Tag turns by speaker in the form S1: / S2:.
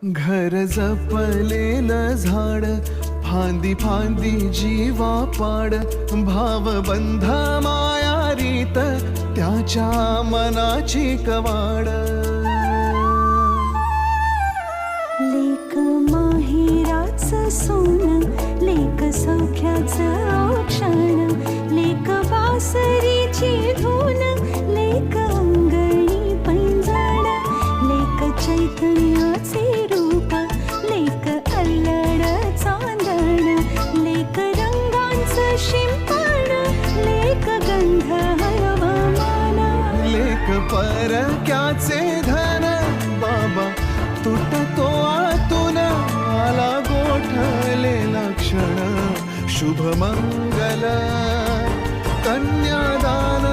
S1: घर जपलेलं झाड, फांदी फांदी जीवा पाड, भावबंध माया रीत त्याच्या मनाची कवाड.
S2: लेक माहेराचं सोनं, लेक सौख्याचं औक्षण, लेक बासरीची धून, लेक अंगणी पैंजण, लेक चैतन्याचे रूप, लेक अल्लड चांदण, लेक रंगांचं शिंपण, लेक गंध हवामान,
S1: लेक परक्याचे धन, बाबा तुटतो आतून, आला गोठलेला क्षण, शुभ मंगल कन्यादान.